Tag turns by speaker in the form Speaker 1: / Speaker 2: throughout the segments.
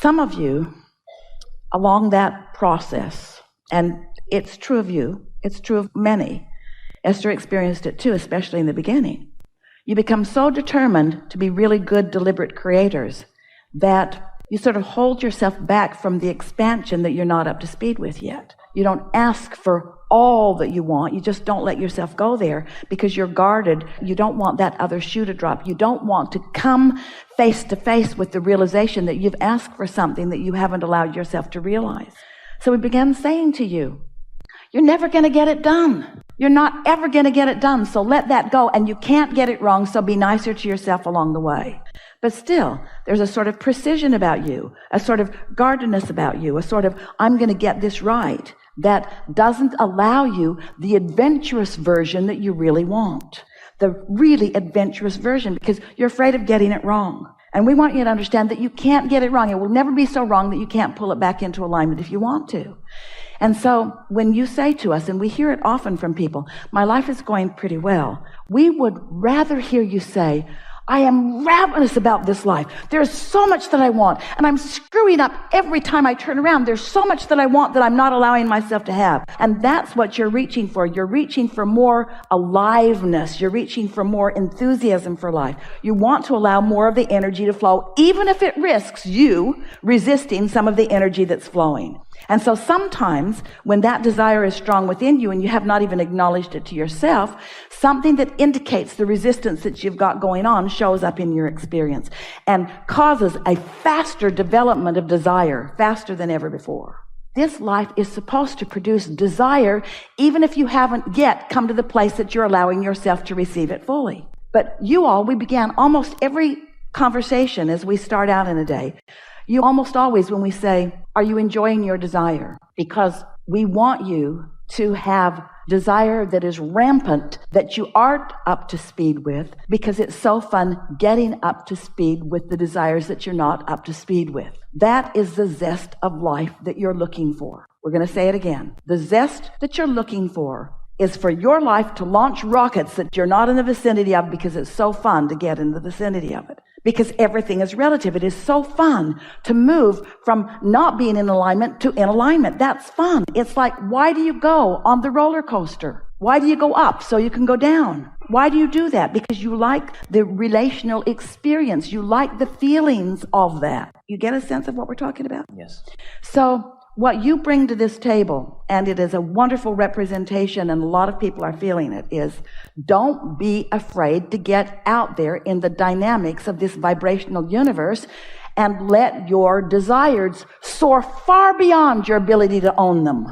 Speaker 1: Some of you, along that process, and it's true of you, it's true of many. Esther experienced it too, especially in the beginning. You become so determined to be really good, deliberate creators that you sort of hold yourself back from the expansion that you're not up to speed with yet. You don't ask for all that you want. You just don't let yourself go there because you're guarded. You don't want that other shoe to drop. You don't want to come face to face with the realization that you've asked for something that you haven't allowed yourself to realize. So we began saying to you, you're never going to get it done. You're not ever going to get it done. So let that go. And you can't get it wrong. So be nicer to yourself along the way. But still, there's a sort of precision about you, a sort of guardedness about you, a sort of, I'm going to get this right, that doesn't allow you the adventurous version that you really want, the really adventurous version, because you're afraid of getting it wrong. And we want you to understand that you can't get it wrong. It will never be so wrong that you can't pull it back into alignment if you want to. And so when you say to us, and we hear it often from people, my life is going pretty well, we would rather hear you say, I am ravenous about this life. There's so much that I want, and I'm screwing up every time I turn around. There's so much that I want that I'm not allowing myself to have. And that's what you're reaching for. You're reaching for more aliveness. You're reaching for more enthusiasm for life. You want to allow more of the energy to flow, even if it risks you resisting some of the energy that's flowing. And so sometimes when that desire is strong within you and you have not even acknowledged it to yourself, something that indicates the resistance that you've got going on shows up in your experience and causes a faster development of desire, faster than ever before. This life is supposed to produce desire, even if you haven't yet come to the place that you're allowing yourself to receive it fully. But we began almost every conversation as we start out in a day. You almost always, when we say, are you enjoying your desire? Because we want you to have desire that is rampant, that you aren't up to speed with, because it's so fun getting up to speed with the desires that you're not up to speed with. That is the zest of life that you're looking for. We're going to say it again. The zest that you're looking for is for your life to launch rockets that you're not in the vicinity of because it's so fun to get in the vicinity of it. Because everything is relative. It is so fun to move from not being in alignment to in alignment. That's fun. It's like, why do you go on the roller coaster? Why do you go up so you can go down? Why do you do that? Because you like the relational experience. You like the feelings of that. You get a sense of what we're talking about?
Speaker 2: Yes.
Speaker 1: So what you bring to this table, and it is a wonderful representation, and a lot of people are feeling it, is don't be afraid to get out there in the dynamics of this vibrational universe and let your desires soar far beyond your ability to own them.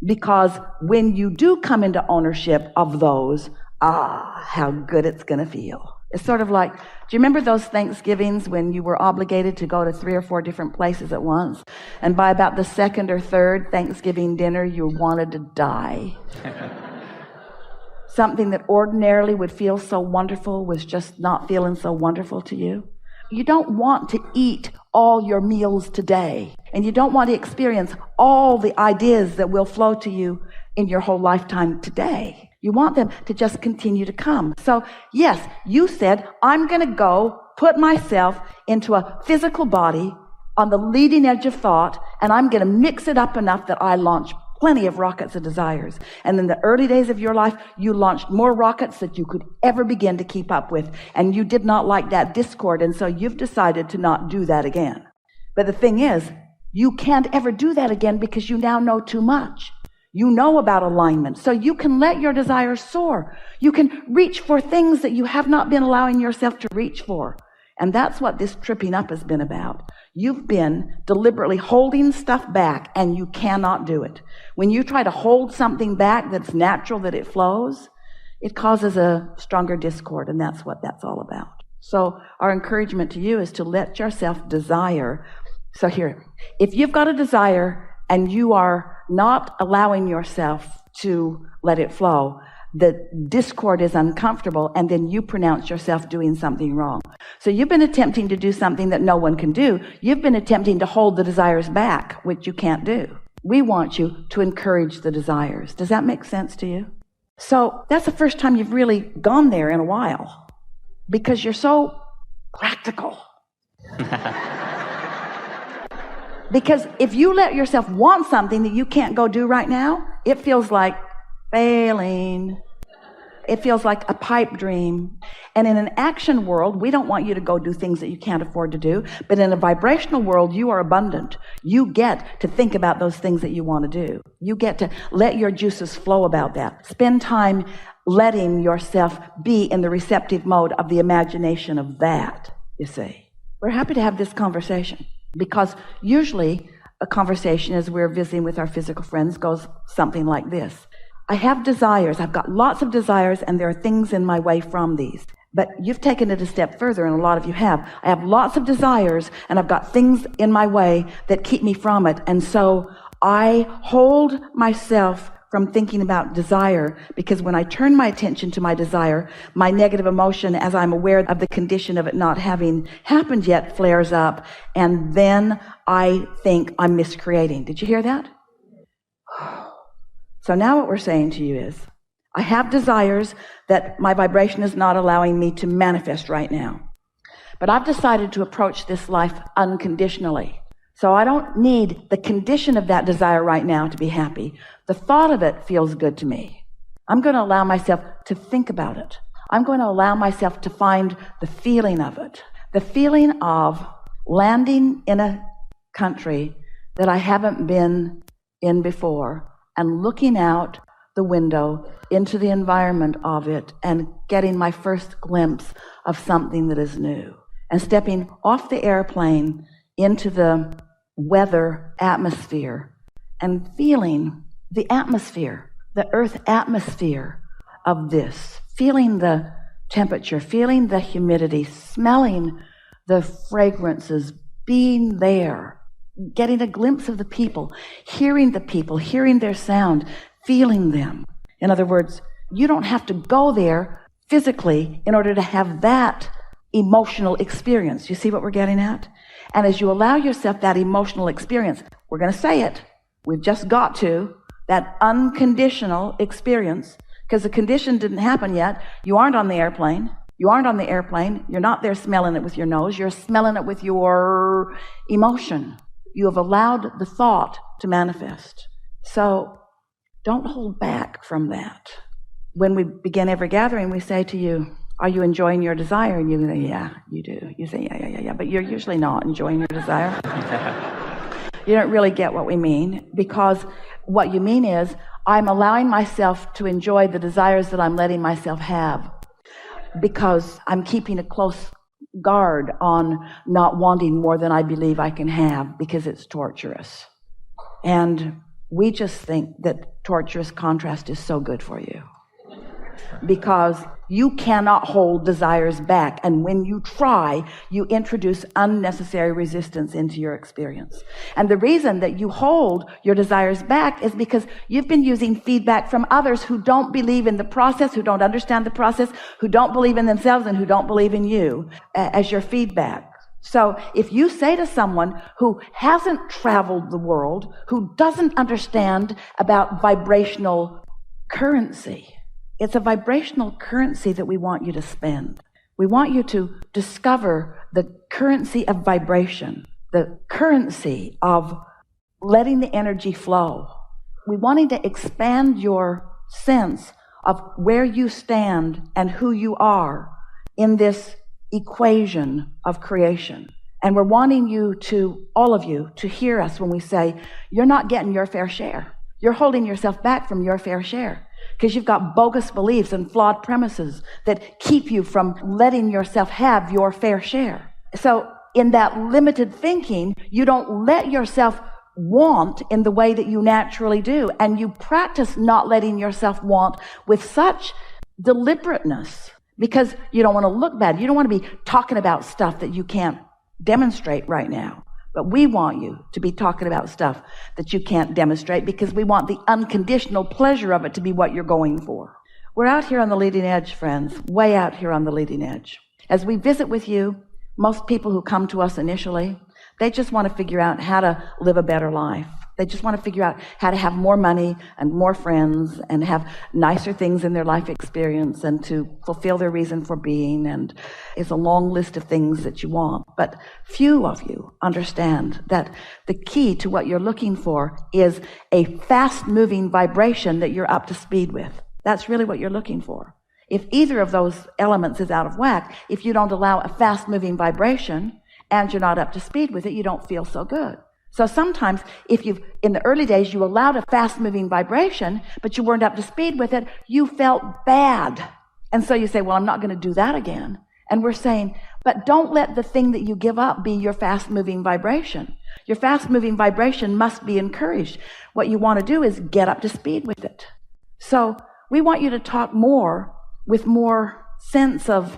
Speaker 1: Because when you do come into ownership of those, how good it's going to feel. It's sort of like, do you remember those Thanksgivings when you were obligated to go to 3 or 4 different places at once? And by about the second or third Thanksgiving dinner, you wanted to die. Something that ordinarily would feel so wonderful was just not feeling so wonderful to you. You don't want to eat all your meals today. And you don't want to experience all the ideas that will flow to you in your whole lifetime today. You want them to just continue to come. So yes, you said, I'm going to go put myself into a physical body on the leading edge of thought, and I'm going to mix it up enough that I launch plenty of rockets of desires. And in the early days of your life, you launched more rockets that you could ever begin to keep up with. And you did not like that discord, and so you've decided to not do that again. But the thing is, you can't ever do that again because you now know too much. You know about alignment, so you can let your desires soar. You can reach for things that you have not been allowing yourself to reach for. And that's what this tripping up has been about. You've been deliberately holding stuff back, and you cannot do it. When you try to hold something back that's natural, that it flows, it causes a stronger discord, and that's what that's all about. So our encouragement to you is to let yourself desire. So here, if you've got a desire and you are not allowing yourself to let it flow, the discord is uncomfortable, and then you pronounce yourself doing something wrong. So you've been attempting to do something that no one can do. You've been attempting to hold the desires back, which you can't do. We want you to encourage the desires. Does that make sense to you? So that's the first time you've really gone there in a while, because you're so practical. Because if you let yourself want something that you can't go do right now, it feels like failing. It feels like a pipe dream. And in an action world, we don't want you to go do things that you can't afford to do. But in a vibrational world, you are abundant. You get to think about those things that you want to do. You get to let your juices flow about that. Spend time letting yourself be in the receptive mode of the imagination of that, you see. We're happy to have this conversation because usually a conversation as we're visiting with our physical friends goes something like this. I have desires. I've got lots of desires, and there are things in my way from these. But you've taken it a step further, and a lot of you have. I have lots of desires, and I've got things in my way that keep me from it. And so I hold myself from thinking about desire, because when I turn my attention to my desire, my negative emotion, as I'm aware of the condition of it not having happened yet, flares up. And then I think I'm miscreating. Did you hear that? So now what we're saying to you is, I have desires that my vibration is not allowing me to manifest right now. But I've decided to approach this life unconditionally. So I don't need the condition of that desire right now to be happy. The thought of it feels good to me. I'm going to allow myself to think about it. I'm going to allow myself to find the feeling of it. The feeling of landing in a country that I haven't been in before, and looking out the window into the environment of it and getting my first glimpse of something that is new, and stepping off the airplane into the weather atmosphere and feeling the atmosphere, the earth atmosphere of this, feeling the temperature, feeling the humidity, smelling the fragrances, being there, getting a glimpse of the people, hearing their sound, feeling them. In other words, you don't have to go there physically in order to have that emotional experience. You see what we're getting at? And as you allow yourself that emotional experience, we're going to say it. We've just got to, that unconditional experience, because the condition didn't happen yet. You aren't on the airplane. You aren't on the airplane. You're not there smelling it with your nose. You're smelling it with your emotion. You have allowed the thought to manifest. So don't hold back from that. When we begin every gathering, we say to you, are you enjoying your desire? And you say, yeah, you do. You say, yeah. But you're usually not enjoying your desire. You don't really get what we mean, because what you mean is, I'm allowing myself to enjoy the desires that I'm letting myself have, because I'm keeping a close guard on not wanting more than I believe I can have, because it's torturous. And we just think that torturous contrast is so good for you, because you cannot hold desires back. And when you try, you introduce unnecessary resistance into your experience. And the reason that you hold your desires back is because you've been using feedback from others who don't believe in the process, who don't understand the process, who don't believe in themselves, and who don't believe in you as your feedback. So if you say to someone who hasn't traveled the world, who doesn't understand about vibrational currency, it's a vibrational currency that we want you to spend. We want you to discover the currency of vibration, the currency of letting the energy flow. We want to expand your sense of where you stand and who you are in this equation of creation. And we're wanting you to, all of you, to hear us when we say, you're not getting your fair share. You're holding yourself back from your fair share, because you've got bogus beliefs and flawed premises that keep you from letting yourself have your fair share. So in that limited thinking, you don't let yourself want in the way that you naturally do. And you practice not letting yourself want with such deliberateness, because you don't want to look bad. You don't want to be talking about stuff that you can't demonstrate right now. But we want you to be talking about stuff that you can't demonstrate, because we want the unconditional pleasure of it to be what you're going for. We're out here on the leading edge, friends, way out here on the leading edge. As we visit with you, most people who come to us initially, they just want to figure out how to live a better life. They just want to figure out how to have more money and more friends and have nicer things in their life experience and to fulfill their reason for being. And it's a long list of things that you want. But few of you understand that the key to what you're looking for is a fast-moving vibration that you're up to speed with. That's really what you're looking for. If either of those elements is out of whack, if you don't allow a fast-moving vibration and you're not up to speed with it, you don't feel so good. So sometimes if in the early days, you allowed a fast-moving vibration, but you weren't up to speed with it, you felt bad. And so you say, well, I'm not going to do that again. And we're saying, but don't let the thing that you give up be your fast-moving vibration. Your fast-moving vibration must be encouraged. What you want to do is get up to speed with it. So we want you to talk more with more sense of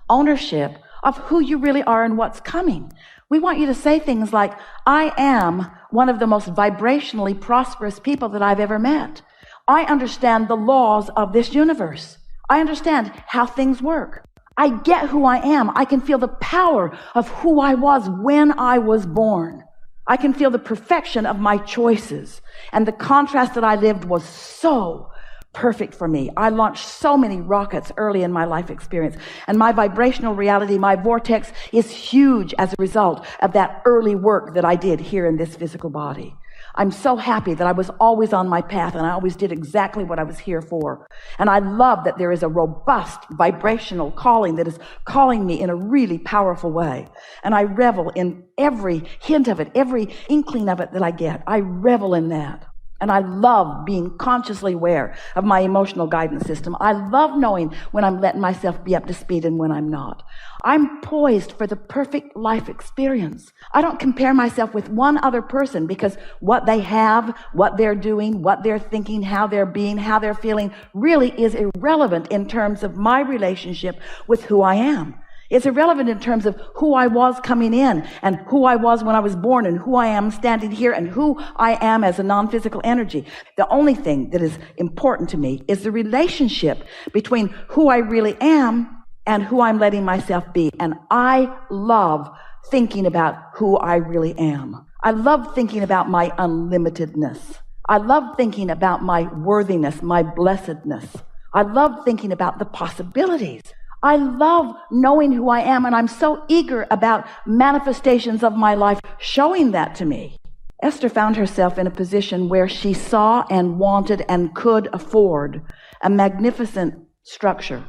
Speaker 1: ownership of who you really are and what's coming. We want you to say things like, I am one of the most vibrationally prosperous people that I've ever met. I understand the laws of this universe. I understand how things work. I get who I am. I can feel the power of who I was when I was born. I can feel the perfection of my choices. And the contrast that I lived was so perfect for me. I launched so many rockets early in my life experience, and my vibrational reality, my vortex, is huge as a result of that early work that I did here in this physical body. I'm so happy that I was always on my path and I always did exactly what I was here for. And I love that there is a robust vibrational calling that is calling me in a really powerful way. And I revel in every hint of it, every inkling of it that I get. I revel in that. And I love being consciously aware of my emotional guidance system. I love knowing when I'm letting myself be up to speed and when I'm not. I'm poised for the perfect life experience. I don't compare myself with one other person because what they have, what they're doing, what they're thinking, how they're being, how they're feeling really is irrelevant in terms of my relationship with who I am. It's irrelevant in terms of who I was coming in and who I was when I was born and who I am standing here and who I am as a non-physical energy. The only thing that is important to me is the relationship between who I really am and who I'm letting myself be. And I love thinking about who I really am. I love thinking about my unlimitedness. I love thinking about my worthiness, my blessedness. I love thinking about the possibilities. I love knowing who I am, and I'm so eager about manifestations of my life showing that to me. Esther found herself in a position where she saw and wanted and could afford a magnificent structure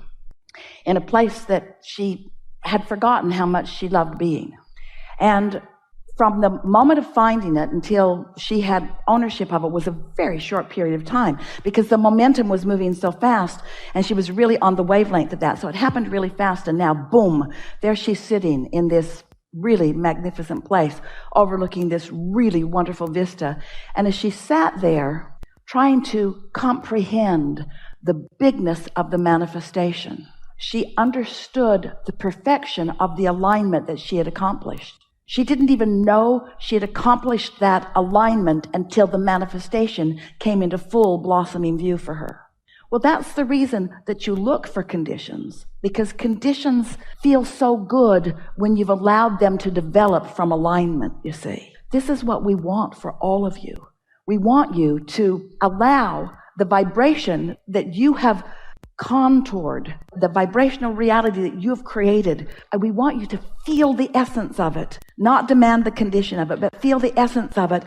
Speaker 1: in a place that she had forgotten how much she loved being. And from the moment of finding it until she had ownership of it was a very short period of time because the momentum was moving so fast and she was really on the wavelength of that. So it happened really fast, and now, boom, there she's sitting in this really magnificent place overlooking this really wonderful vista. And as she sat there trying to comprehend the bigness of the manifestation, she understood the perfection of the alignment that she had accomplished. She didn't even know she had accomplished that alignment until the manifestation came into full blossoming view for her. Well, that's the reason that you look for conditions, because conditions feel so good when you've allowed them to develop from alignment, you see. This is what we want for all of you. We want you to allow the vibration that you have contoured, the vibrational reality that you've created, and we want you to feel the essence of it, not demand the condition of it, but feel the essence of it,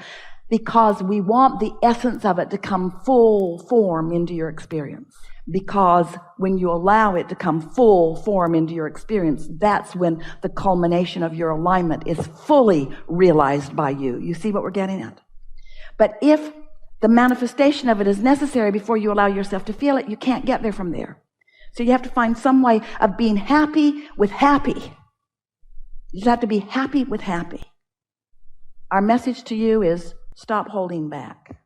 Speaker 1: because we want the essence of it to come full form into your experience. Because when you allow it to come full form into your experience, that's when the culmination of your alignment is fully realized by you. You see what we're getting at? But if the manifestation of it is necessary before you allow yourself to feel it, you can't get there from there. So you have to find some way of being happy with happy. You just have to be happy with happy. Our message to you is stop holding back.